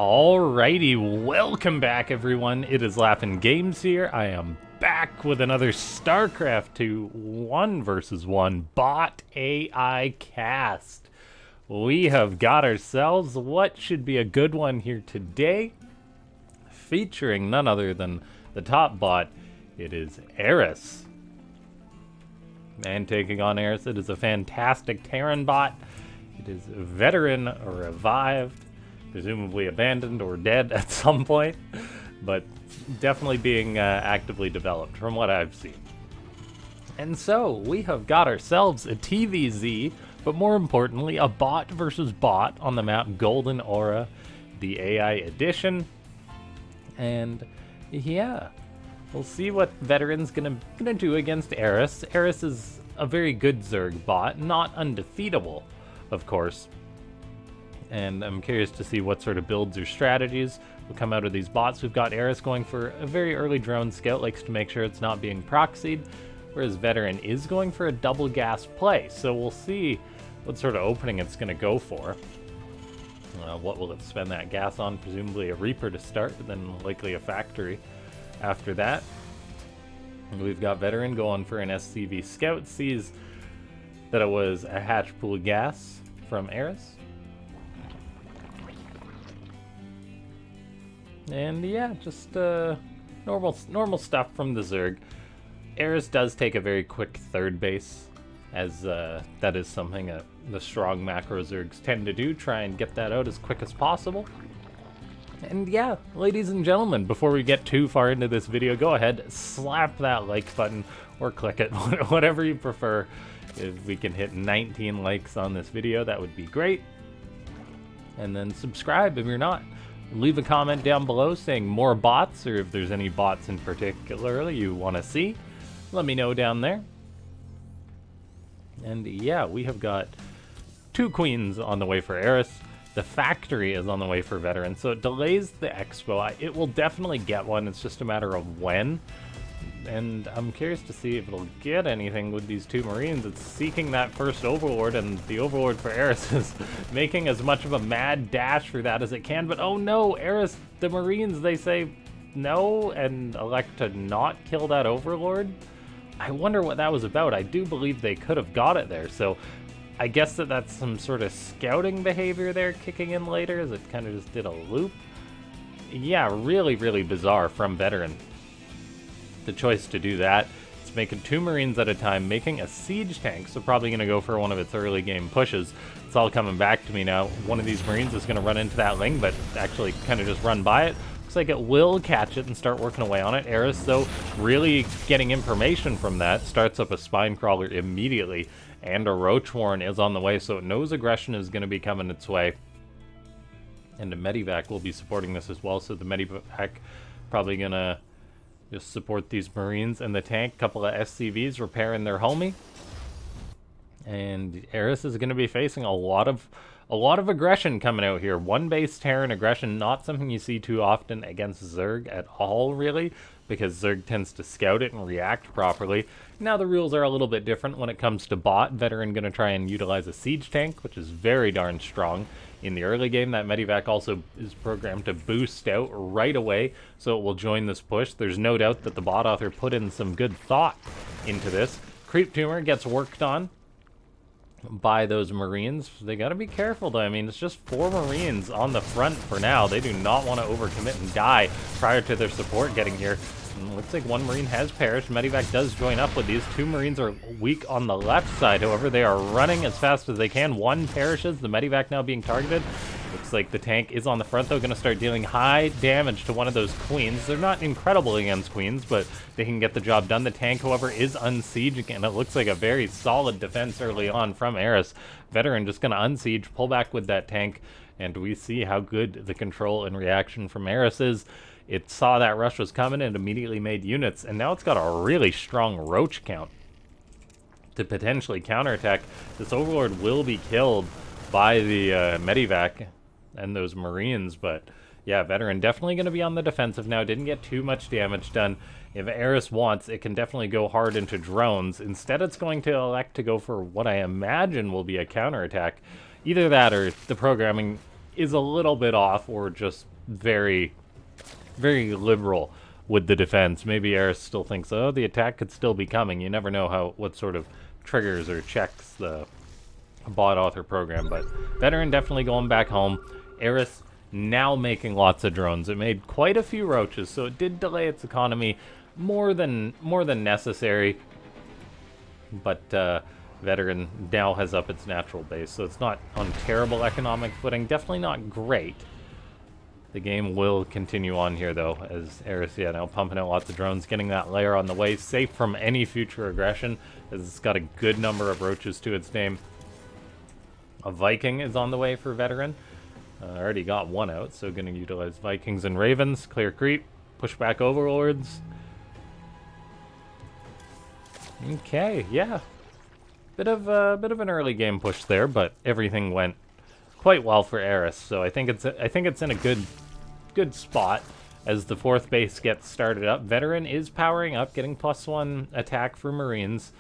Alrighty, welcome back everyone. It is LaughNgamez here. I am back with another Starcraft 2 1 versus 1 bot AI cast. We have got ourselves what should be a good one here today, featuring none other than the top bot. It is Eris. And taking on Eris, it is a fantastic Terran bot. It is VeTerran revived, presumably abandoned or dead at some point, but definitely being actively developed from what I've seen. And so we have got ourselves a TVZ, but more importantly, a bot versus bot on the map Golden Aura, the AI edition. And yeah, we'll see what VeTerran's gonna do against Eris. Eris is a very good Zerg bot, not undefeatable, of course. And I'm curious to see what sort of builds or strategies will come out of these bots. We've got Eris going for a very early drone scout, likes to make sure it's not being proxied, whereas VeTerran is going for a double gas play. So we'll see what sort of opening it's going to go for. What will it spend that gas on? Presumably a Reaper to start, then likely a factory after that. And we've got VeTerran going for an SCV scout, sees that it was a hatch pool gas from Eris. And yeah, just normal stuff from the Zerg. Eris does take a very quick third base, as that is something that the strong macro Zergs tend to do, try and get that out as quick as possible. And yeah, ladies and gentlemen, before we get too far into this video, go ahead, slap that like button, or click it, whatever you prefer. If we can hit 19 likes on this video, that would be great. And then subscribe if you're not. Leave a comment down below saying more bots, or if there's any bots in particular you want to see. Let me know down there. And yeah, we have got 2 queens on the way for Eris. The factory is on the way for VeTerran, so it delays the expo. It will definitely get one, it's just a matter of when. And I'm curious to see if it'll get anything with these 2 Marines. It's seeking that first Overlord, and the Overlord for Eris is making as much of a mad dash for that as it can. But oh no, Eris, the Marines, they say no and elect to not kill that Overlord. I wonder what that was about. I do believe they could have got it there, so I guess that's some sort of scouting behavior there kicking in later, as it kind of just did a loop. Yeah, really, really bizarre from VeTerran. The choice to do that. It's making 2 Marines at a time, making a siege tank, so probably going to go for one of its early game pushes. It's all coming back to me now. One of these Marines is going to run into that Ling, but actually kind of just run by it. Looks like it will catch it and start working away on it. Eris, though, really getting information from that, starts up a Spine Crawler immediately, and a Roach Warren is on the way, so it knows aggression is going to be coming its way. And a Medivac will be supporting this as well, so the Medivac probably going to just support these Marines and the tank. Couple of SCVs repairing their homie. And Eris is going to be facing a lot of aggression coming out here. 1 base Terran aggression, not something you see too often against Zerg at all, really, because Zerg tends to scout it and react properly. Now the rules are a little bit different when it comes to bot. VeTerran going to try and utilize a siege tank, which is very darn strong. In the early game, that Medivac also is programmed to boost out right away, so it will join this push. There's no doubt that the bot author put in some good thought into this. Creep Tumor gets worked on by those Marines. They got to be careful, though. I mean, it's just 4 Marines on the front for now. They do not want to overcommit and die prior to their support getting here. And looks like 1 Marine has perished. Medivac does join up with these. 2 Marines are weak on the left side. However, they are running as fast as they can. 1 perishes. The Medivac now being targeted. Looks like the tank is on the front, though, going to start dealing high damage to one of those queens. They're not incredible against queens, but they can get the job done. The tank, however, is unsieged, and it looks like a very solid defense early on from Eris. VeTerran just going to unsiege, pull back with that tank, and we see how good the control and reaction from Eris is. It saw that rush was coming and immediately made units, and now it's got a really strong roach count to potentially counterattack. This Overlord will be killed by the Medivac and those Marines, but yeah, VeTerran definitely going to be on the defensive now. Didn't get too much damage done. If Eris wants, it can definitely go hard into drones. Instead, it's going to elect to go for what I imagine will be a counterattack. Either that or the programming is a little bit off, or just very, very liberal with the defense. Maybe Eris still thinks, oh, the attack could still be coming. You never know what sort of triggers or checks the bot author program, but VeTerran definitely going back home. Eris now making lots of drones. It made quite a few roaches, so it did delay its economy more than necessary. But VeTerran now has up its natural base, so it's not on terrible economic footing. Definitely not great. The game will continue on here, though, as Eris, now pumping out lots of drones, getting that layer on the way, safe from any future aggression, as it's got a good number of roaches to its name. A Viking is on the way for VeTerran. Already got one out, so going to utilize Vikings and Ravens, clear creep, push back Overlords. Okay, yeah. Bit of an early game push there, but everything went quite well for Eris, so I think it's in a good spot as the 4th base gets started up. VeTerran is powering up, getting +1 attack for Marines.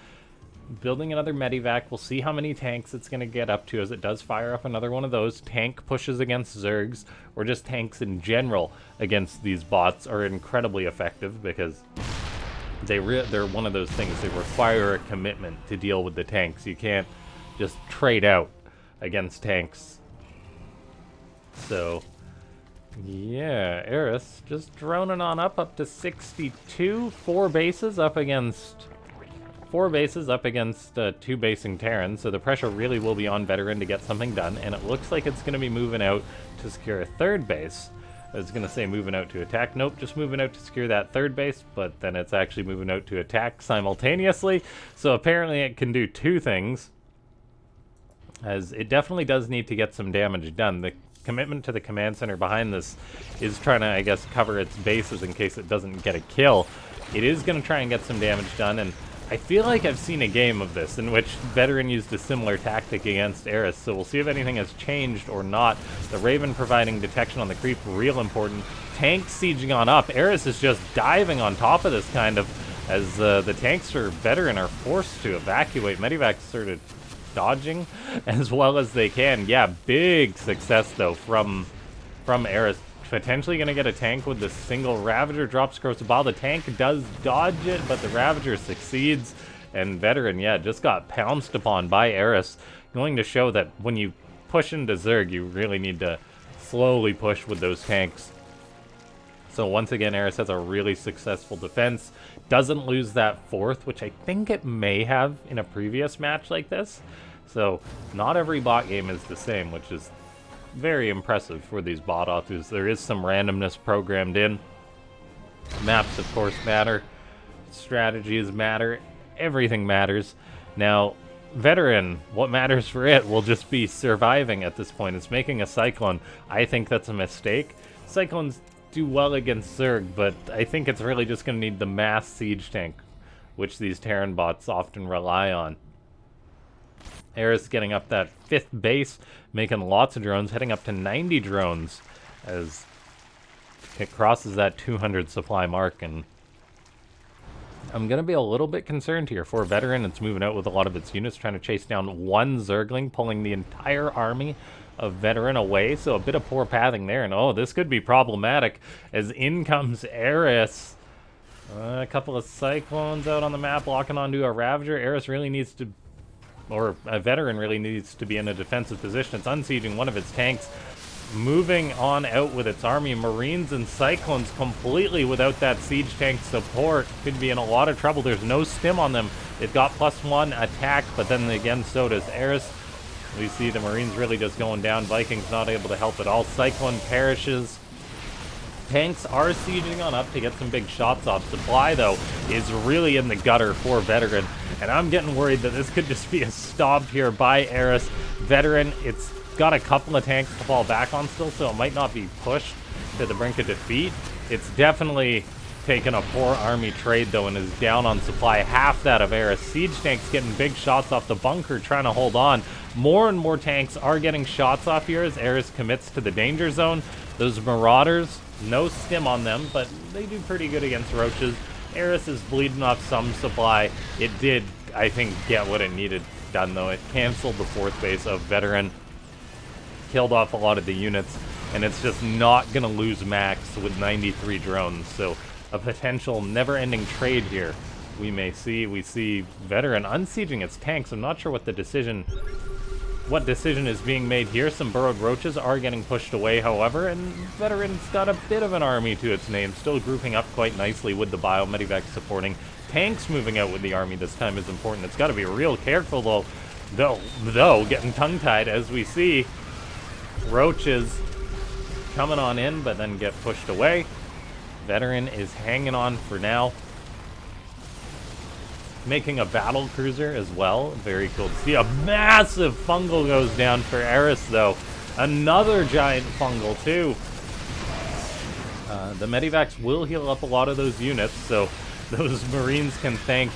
Building another Medivac. We'll see how many tanks it's going to get up to as it does fire up another one of those. Tank pushes against Zergs, or just tanks in general against these bots, are incredibly effective because they're one of those things. They require a commitment to deal with the tanks. You can't just trade out against tanks. So, yeah, Eris just droning on up to 62. 4 bases up against 2 basing Terran, so the pressure really will be on VeTerran to get something done, and it looks like it's going to be moving out to secure a 3rd base. I was going to say moving out to attack. Nope, just moving out to secure that 3rd base, but then it's actually moving out to attack simultaneously, so apparently it can do 2 things, as it definitely does need to get some damage done. The commitment to the command center behind this is trying to, I guess, cover its bases in case it doesn't get a kill. It is going to try and get some damage done, and I feel like I've seen a game of this in which VeTerran used a similar tactic against Eris, so we'll see if anything has changed or not. The Raven providing detection on the creep, real important. Tanks sieging on up. Eris is just diving on top of this, kind of, as the tanks for VeTerran are forced to evacuate. Medivac's sort of dodging as well as they can. Yeah, big success, though, from Eris. Potentially going to get a tank with the single Ravager. Drops across the ball. The tank does dodge it, but the Ravager succeeds. And VeTerran, yeah, just got pounced upon by Eris. Going to show that when you push into Zerg, you really need to slowly push with those tanks. So once again, Eris has a really successful defense. Doesn't lose that 4th, which I think it may have in a previous match like this. So not every bot game is the same, which is very impressive for these bot authors. There is some randomness programmed in. Maps, of course, matter. Strategies matter. Everything matters. Now, VeTerran, what matters for it will just be surviving at this point. It's making a Cyclone. I think that's a mistake. Cyclones do well against Zerg, but I think it's really just going to need the mass siege tank, which these Terran bots often rely on. Eris getting up that 5th base, making lots of drones, heading up to 90 drones as it crosses that 200 supply mark. And I'm going to be a little bit concerned here. For VeTerran, it's moving out with a lot of its units, trying to chase down one Zergling, pulling the entire army of VeTerran away. So a bit of poor pathing there. And oh, this could be problematic as in comes Eris. A couple of Cyclones out on the map, locking onto a Ravager. Eris really needs to, or a VeTerran really needs to be in a defensive position. It's unsieging one of its tanks, moving on out with its army. Marines and Cyclones completely without that siege tank support. Could be in a lot of trouble. There's no stim on them. It got +1 attack, but then again, so does Eris. We see the Marines really just going down. Vikings not able to help at all. Cyclone perishes. Tanks are sieging on up to get some big shots off. Supply, though, is really in the gutter for VeTerran, and I'm getting worried that this could just be a stop here by Eris. VeTerran, it's got a couple of tanks to fall back on still, so it might not be pushed to the brink of defeat. It's definitely taken a poor army trade, though, and is down on supply. Half that of Eris. Siege tanks getting big shots off the bunker, trying to hold on. More and more tanks are getting shots off here as Eris commits to the danger zone. Those Marauders, no stim on them, but they do pretty good against roaches. Eris is bleeding off some supply. It did, I think, get what it needed done, though. It canceled the 4th base of VeTerran, killed off a lot of the units. and it's just not going to lose max with 93 drones. So a potential never-ending trade here. We see VeTerran unsieging its tanks. I'm not sure what decision is being made here. Some burrowed roaches are getting pushed away, however, and VeTerran's got a bit of an army to its name, still grouping up quite nicely with the biomedivac supporting. Tanks moving out with the army this time is important. It's got to be real careful, though, getting tongue-tied as we see roaches coming on in, but then get pushed away. VeTerran is hanging on for now. Making a battle cruiser as well. Very cool to see. A massive fungal goes down for Eris, though. Another giant fungal, too. The medivacs will heal up a lot of those units, so those Marines can thank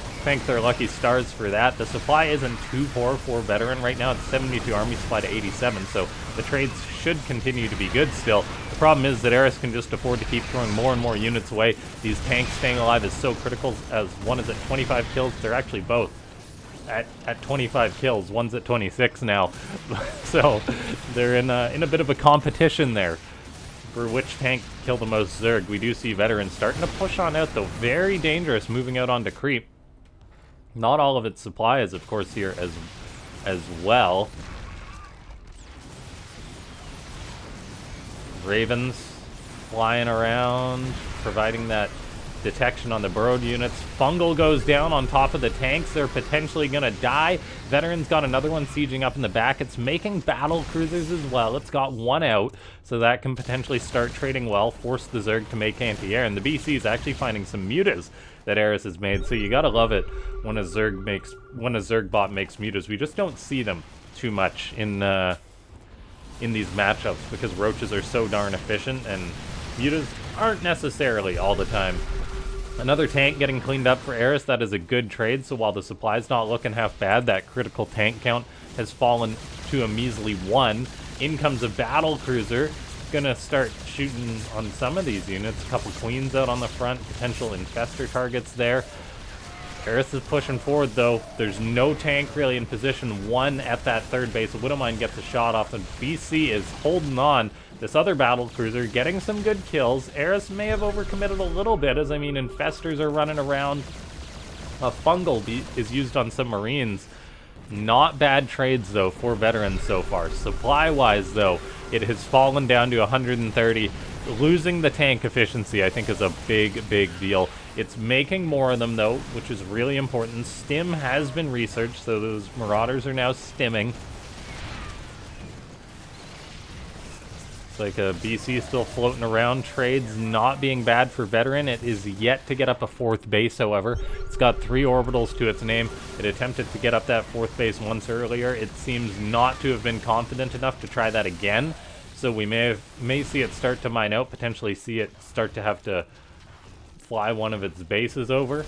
their lucky stars for that. The supply isn't too poor for VeTerran right now. It's 72 army supply to 87, so the trades should continue to be good still. The problem is that Eris can just afford to keep throwing more and more units away. These tanks staying alive is so critical, as one is at 25 kills. They're actually both at 25 kills. One's at 26 now. So they're in a bit of a competition there for which tank kill the most Zerg. We do see VeTerran starting to push on out, though. Very dangerous, moving out onto creep. Not all of its supply is, of course, here as well. Ravens flying around, providing that detection on the burrowed units. Fungal goes down on top of the tanks. They're potentially going to die. VeTerran's got another one sieging up in the back. It's making battle cruisers as well. It's got one out, so that can potentially start trading well, force the Zerg to make anti-air. And the BC is actually finding some mutas that Eris has made, so you gotta love it when a Zerg bot makes mutas. We just don't see them too much in these matchups because roaches are so darn efficient, and mutas aren't necessarily all the time. Another tank getting cleaned up for Eris. That is a good trade, so while the supply's not looking half bad, that critical tank count has fallen to a measly 1. In comes a battle cruiser. Gonna start shooting on some of these units. A couple queens out on the front, potential infestor targets there. Eris is pushing forward, though. There's no tank really in position 1 at that third base. Widowmine gets a shot off, and BC is holding on. This other battle cruiser getting some good kills. Eris may have overcommitted a little bit, as I mean, infestors are running around. A fungal is used on some Marines. Not bad trades, though, for VeTerran so far. Supply-wise, though, it has fallen down to 130. Losing the tank efficiency, I think, is a big, big deal. It's making more of them, though, which is really important. Stim has been researched, so those Marauders are now stimming. It's like a BC still floating around. Trades not being bad for VeTerran. It is yet to get up a 4th base, however. It's got 3 orbitals to its name. It attempted to get up that 4th base once earlier. It seems not to have been confident enough to try that again. So we may see it start to mine out, potentially see it start to have to fly one of its bases over.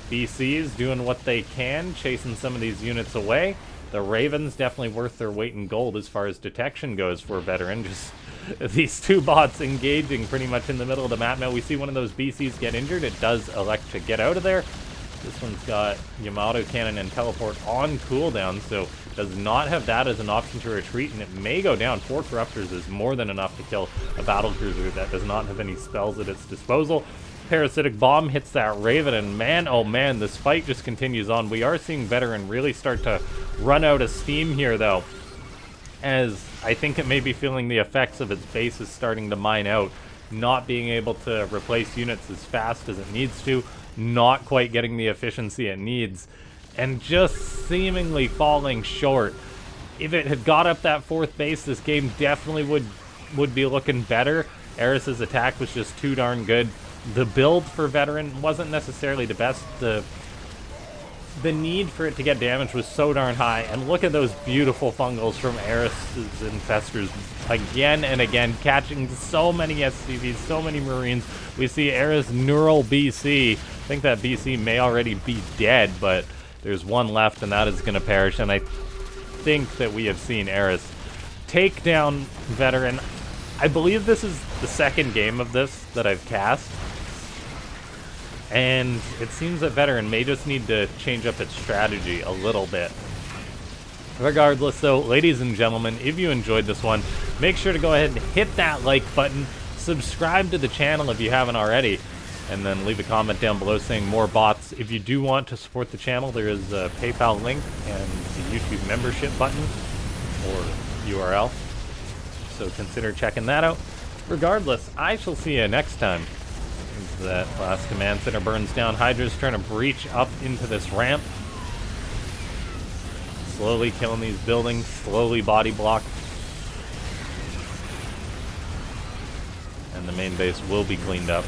BC's doing what they can, chasing some of these units away. The Ravens definitely worth their weight in gold as far as detection goes for VeTerran. Just these 2 bots engaging pretty much in the middle of the map. Now we see one of those BCs get injured. It does elect to get out of there. This one's got Yamato Cannon and Teleport on cooldown, so does not have that as an option to retreat, and it may go down. 4 Corruptors is more than enough to kill a battle cruiser that does not have any spells at its disposal. Parasitic Bomb hits that Raven, and man, oh man, this fight just continues on. We are seeing VeTerran really start to run out of steam here, though, as I think it may be feeling the effects of its bases starting to mine out, not being able to replace units as fast as it needs to, not quite getting the efficiency it needs, and just seemingly falling short. If it had got up that 4th base, this game definitely would be looking better. Eris's attack was just too darn good. The build for VeTerran wasn't necessarily the best. The need for it to get damage was so darn high, and look at those beautiful fungals from Eris's infestors again and again, catching so many SCVs, so many Marines. We see Eris neural BC. I think that BC may already be dead, but there's one left, and that is going to perish, and I think that we have seen Eris take down VeTerran. I believe this is the 2nd game of this that I've cast, and it seems that VeTerran may just need to change up its strategy a little bit. Regardless, though, ladies and gentlemen, if you enjoyed this one, Make sure to go ahead and hit that like button, subscribe to the channel if you haven't already, and then leave a comment down below saying more bots. If you do want to support the channel, there is a PayPal link and the YouTube membership button or URL, so consider checking that out. Regardless, I shall see you next time. As that last command center burns down, Hydra's trying to breach up into this ramp. Slowly killing these buildings, slowly body block. And the main base will be cleaned up.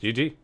GG.